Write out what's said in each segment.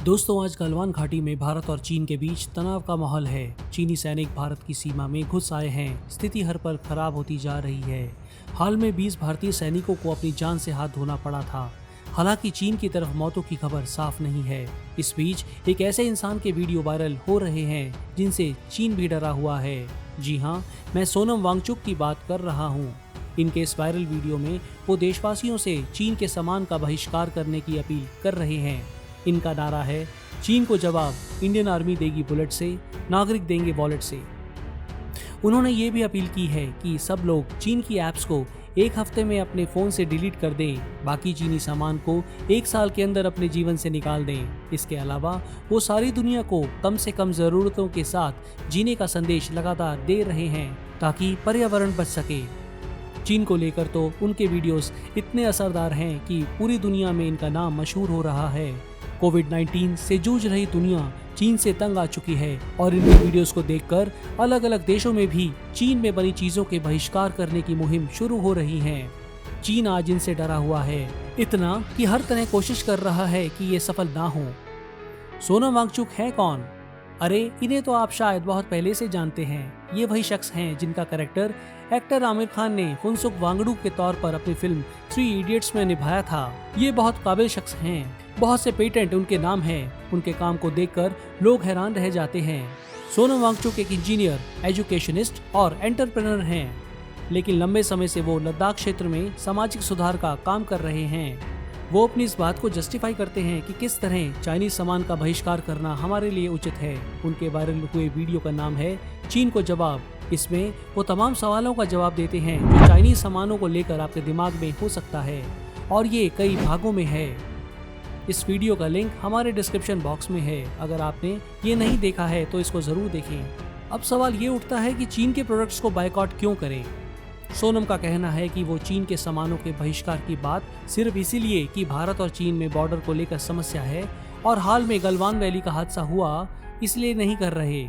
दोस्तों, आज गलवान घाटी में भारत और चीन के बीच तनाव का माहौल है। चीनी सैनिक भारत की सीमा में घुस आए हैं। स्थिति हर पल खराब होती जा रही है। हाल में 20 भारतीय सैनिकों को अपनी जान से हाथ धोना पड़ा था। हालांकि चीन की तरफ मौतों की खबर साफ नहीं है। इस बीच एक ऐसे इंसान के वीडियो वायरल हो रहे हैं जिनसे चीन भी डरा हुआ है। जी हाँ, मैं सोनम वांगचुक की बात कर रहा हूँ। इनके इस वायरल वीडियो में वो देशवासियों से चीन के सामान का बहिष्कार करने की अपील कर रहे हैं। इनका नारा है, चीन को जवाब इंडियन आर्मी देगी बुलेट से, नागरिक देंगे वॉलेट से। उन्होंने ये भी अपील की है कि सब लोग चीन की ऐप्स को एक हफ्ते में अपने फोन से डिलीट कर दें, बाकी चीनी सामान को 1 साल के अंदर अपने जीवन से निकाल दें। इसके अलावा वो सारी दुनिया को कम से कम जरूरतों के साथ जीने का संदेश लगातार दे रहे हैं ताकि पर्यावरण बच सके। चीन को लेकर तो उनके वीडियोस इतने असरदार हैं कि पूरी दुनिया में इनका नाम मशहूर हो रहा है। कोविड-19 से जूझ रही दुनिया चीन से तंग आ चुकी है और इनके वीडियोस को देखकर अलग अलग देशों में भी चीन में बनी चीजों के बहिष्कार करने की मुहिम शुरू हो रही है। चीन आज इनसे डरा हुआ है, इतना कि हर तरह कोशिश कर रहा है कि ये सफल ना हो। सोनम वांगचुक है कौन? अरे, इन्हें तो आप शायद बहुत पहले से जानते हैं। ये वही शख्स हैं जिनका कैरेक्टर एक्टर आमिर खान ने फुनसुक वांगडू के तौर पर अपनी फिल्म 3 इडियट्स में निभाया था। ये बहुत काबिल शख्स हैं। बहुत से पेटेंट उनके नाम हैं। उनके काम को देखकर लोग हैरान रह जाते हैं। सोनम वांगचुक एक इंजीनियर, एजुकेशनिस्ट और एंटरप्रेन्योर हैं, लेकिन लंबे समय से वो लद्दाख क्षेत्र में सामाजिक सुधार का काम कर रहे हैं। वो अपनी इस बात को जस्टिफाई करते हैं कि किस तरह चाइनीज सामान का बहिष्कार करना हमारे लिए उचित है। उनके वायरल हुए वीडियो का नाम है चीन को जवाब। इसमें वो तमाम सवालों का जवाब देते हैं जो चाइनीज सामानों को लेकर आपके दिमाग में हो सकता है, और ये कई भागों में है। इस वीडियो का लिंक हमारे डिस्क्रिप्शन बॉक्स में है। अगर आपने ये नहीं देखा है तो इसको जरूर देखें। अब सवाल ये उठता है कि चीन के प्रोडक्ट्स को बायकॉट क्यों करें। सोनम का कहना है कि वो चीन के सामानों के बहिष्कार की बात सिर्फ इसीलिए कि भारत और चीन में बॉर्डर को लेकर समस्या है और हाल में गलवान वैली का हादसा हुआ, इसलिए नहीं कर रहे।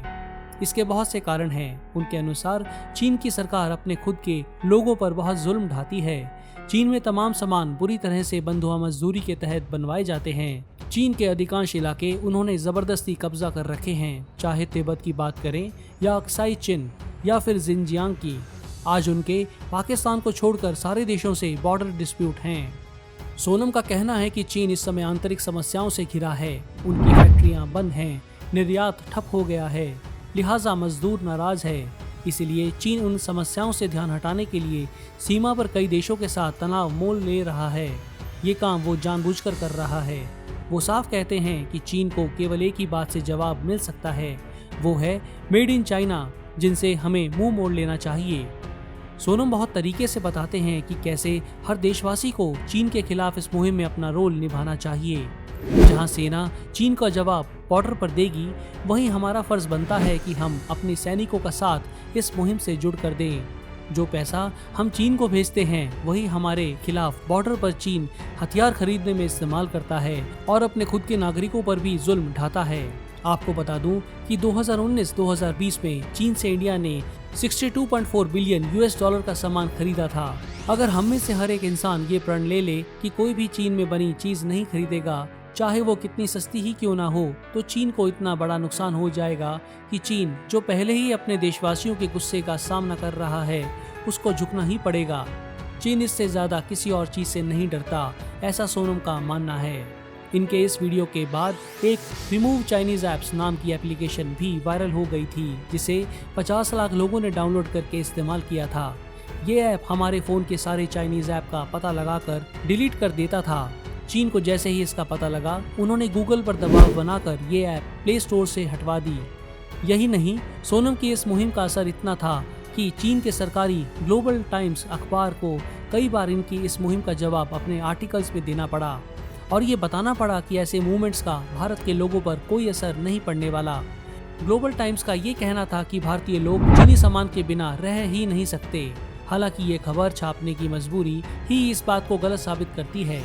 इसके बहुत से कारण हैं। उनके अनुसार चीन की सरकार अपने खुद के लोगों पर बहुत जुल्म ढाती है। चीन में तमाम सामान बुरी तरह से बंधुआ मजदूरी के तहत बनवाए जाते हैं। चीन के अधिकांश इलाके उन्होंने जबरदस्ती कब्जा कर रखे हैं, चाहे तिब्बत की बात करें या अक्साई चिन या फिर जिनजियांग की। आज उनके पाकिस्तान को छोड़कर सारे देशों से बॉर्डर डिस्प्यूट हैं। सोनम का कहना है कि चीन इस समय आंतरिक समस्याओं से घिरा है। उनकी फैक्ट्रियां बंद हैं, निर्यात ठप हो गया है, लिहाजा मजदूर नाराज है। इसलिए चीन उन समस्याओं से ध्यान हटाने के लिए सीमा पर कई देशों के साथ तनाव मोल ले रहा है। ये काम वो जानबूझकर कर रहा है। वो साफ कहते हैं कि चीन को केवल एक ही बात से जवाब मिल सकता है, वो है मेड इन चाइना, जिनसे हमें मुंह मोड़ लेना चाहिए। सोनम बहुत तरीके से बताते हैं कि कैसे हर देशवासी को चीन के खिलाफ इस मुहिम में अपना रोल निभाना चाहिए। जहां सेना चीन का जवाब बॉर्डर पर देगी, वहीं हमारा फर्ज बनता है कि हम अपने सैनिकों का साथ इस मुहिम से जुड़ कर दें। जो पैसा हम चीन को भेजते हैं, वही हमारे खिलाफ बॉर्डर पर चीन हथियार खरीदने में इस्तेमाल करता है और अपने खुद के नागरिकों पर भी जुल्म ढाता है। आपको बता दूं कि 2019-2020 में चीन से इंडिया ने 62.4 बिलियन US$ का सामान खरीदा था। अगर हम में से हर एक इंसान ये प्रण ले ले कि कोई भी चीन में बनी चीज नहीं खरीदेगा, चाहे वो कितनी सस्ती ही क्यों ना हो, तो चीन को इतना बड़ा नुकसान हो जाएगा कि चीन, जो पहले ही अपने देशवासियों के गुस्से का सामना कर रहा है, उसको झुकना ही पड़ेगा। चीन इससे ज्यादा किसी और चीज से नहीं डरता, ऐसा सोनम का मानना है। इनके इस वीडियो के बाद एक रिमूव चाइनीज ऐप्स नाम की एप्लीकेशन भी वायरल हो गई थी, जिसे 50 लाख लोगों ने डाउनलोड करके इस्तेमाल किया था। ये ऐप हमारे फोन के सारे चाइनीज ऐप का पता लगाकर डिलीट कर देता था। चीन को जैसे ही इसका पता लगा, उन्होंने गूगल पर दबाव बनाकर ये ऐप प्ले स्टोर से हटवा दी। यही नहीं, सोनम की इस मुहिम का असर इतना था कि चीन के सरकारी ग्लोबल टाइम्स अखबार को कई बार इनकी इस मुहिम का जवाब अपने आर्टिकल्स में देना पड़ा और ये बताना पड़ा कि ऐसे मूवमेंट्स का भारत के लोगों पर कोई असर नहीं पड़ने वाला। ग्लोबल टाइम्स का ये कहना था कि भारतीय लोग चीनी सामान के बिना रह ही नहीं सकते। हालांकि ये खबर छापने की मजबूरी ही इस बात को गलत साबित करती है।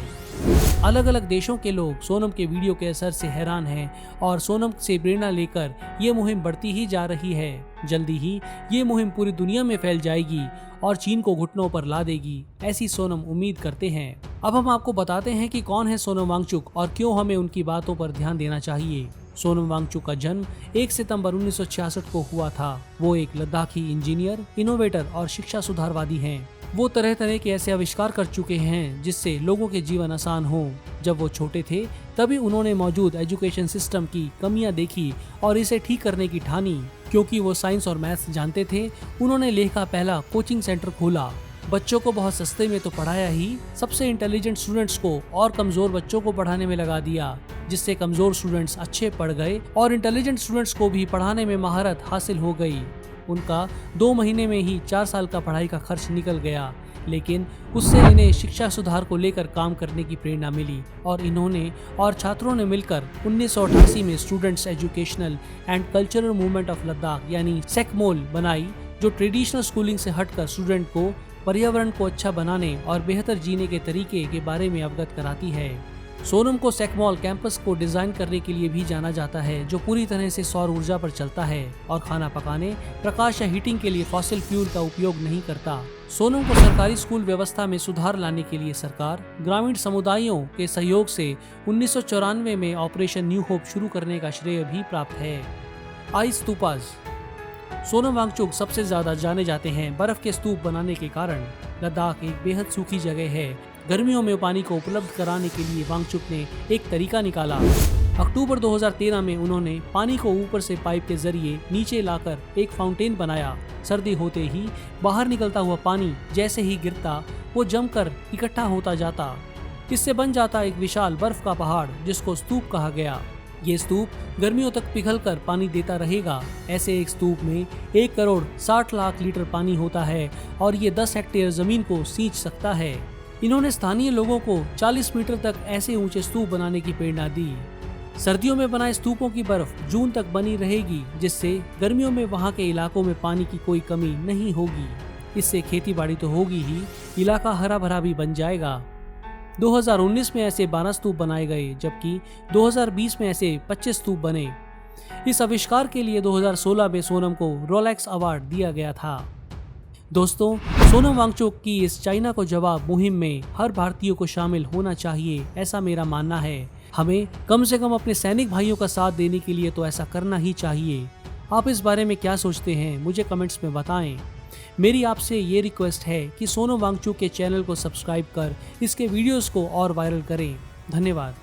अलग अलग देशों के लोग सोनम के वीडियो के असर से हैरान हैं और सोनम से प्रेरणा लेकर ये मुहिम बढ़ती ही जा रही है। जल्दी ही ये मुहिम पूरी दुनिया में फैल जाएगी और चीन को घुटनों पर ला देगी, ऐसी सोनम उम्मीद करते हैं। अब हम आपको बताते हैं कि कौन है सोनम वांगचुक और क्यों हमें उनकी बातों पर ध्यान देना चाहिए। सोनम वांगचुक का जन्म 1 सितंबर 1966 को हुआ था। वो एक लद्दाखी इंजीनियर, इनोवेटर और शिक्षा सुधारवादी हैं। वो तरह तरह के ऐसे आविष्कार कर चुके हैं जिससे लोगों के जीवन आसान हो। जब वो छोटे थे तभी उन्होंने मौजूद एजुकेशन सिस्टम की कमियां देखी और इसे ठीक करने की ठानी। क्योंकि वो साइंस और मैथ्स जानते थे, उन्होंने लेह का पहला कोचिंग सेंटर खोला। बच्चों को बहुत सस्ते में तो पढ़ाया ही, सबसे इंटेलिजेंट स्टूडेंट्स को और कमजोर बच्चों को पढ़ाने में लगा दिया, जिससे कमजोर स्टूडेंट्स अच्छे पढ़ गए और इंटेलिजेंट स्टूडेंट्स को भी पढ़ाने में महारत हासिल हो गई। उनका 2 महीने में ही 4 साल का पढ़ाई का खर्च निकल गया, लेकिन उससे इन्हें शिक्षा सुधार को लेकर काम करने की प्रेरणा मिली और इन्होंने और छात्रों ने मिलकर 1988 में students educational and cultural movement of Ladakh यानी सेकमोल बनाई, जो ट्रेडिशनल स्कूलिंग से हटकर स्टूडेंट को पर्यावरण को अच्छा बनाने और बेहतर जीने के तरीके के बारे में अवगत कराती है। सोनम को सेकमोल कैंपस को डिजाइन करने के लिए भी जाना जाता है, जो पूरी तरह से सौर ऊर्जा पर चलता है और खाना पकाने, प्रकाश या हीटिंग के लिए फॉसिल फ्यूल का उपयोग नहीं करता। सोनम को सरकारी स्कूल व्यवस्था में सुधार लाने के लिए सरकार, ग्रामीण समुदायों के सहयोग से 1994 में ऑपरेशन न्यू होप शुरू करने का श्रेय भी प्राप्त है। Ice stupas. सोनम वांगचुक सबसे ज्यादा जाने जाते हैं बर्फ के स्तूप बनाने के कारण। लद्दाख एक बेहद सूखी जगह है। गर्मियों में पानी को उपलब्ध कराने के लिए वांगचुक ने एक तरीका निकाला। अक्टूबर 2013 में उन्होंने पानी को ऊपर से पाइप के जरिए नीचे लाकर एक फाउंटेन बनाया। सर्दी होते ही बाहर निकलता हुआ पानी जैसे ही गिरता, वो जमकर इकट्ठा होता जाता। इससे बन जाता एक विशाल बर्फ का पहाड़, जिसको स्तूप कहा गया। ये स्तूप गर्मियों तक पिघलकर पानी देता रहेगा। ऐसे एक स्तूप में 1 करोड़ 60 लाख लीटर पानी होता है और ये 10 हेक्टेयर जमीन को सींच सकता है। इन्होंने स्थानीय लोगों को 40 मीटर तक ऐसे ऊंचे स्तूप बनाने की प्रेरणा दी। सर्दियों में बनाए स्तूपों की बर्फ जून तक बनी रहेगी, जिससे गर्मियों में वहां के इलाकों में पानी की कोई कमी नहीं होगी। इससे खेती बाड़ी तो होगी ही, इलाका हरा भरा भी बन जाएगा। 2019 में ऐसे 12 स्तूप बनाए गए, जबकि 2020 में ऐसे 25 स्तूप बने। इस आविष्कार के लिए 2016 में सोनम को रोलेक्स अवार्ड दिया गया था। दोस्तों, सोनम वांगचुक की इस चाइना को जवाब मुहिम में हर भारतीय को शामिल होना चाहिए, ऐसा मेरा मानना है। हमें कम से कम अपने सैनिक भाइयों का साथ देने के लिए तो ऐसा करना ही चाहिए। आप इस बारे में क्या सोचते हैं, मुझे कमेंट्स में बताएं। मेरी आपसे ये रिक्वेस्ट है कि सोनम वांगचुक के चैनल को सब्सक्राइब कर इसके वीडियोस को और वायरल करें। धन्यवाद।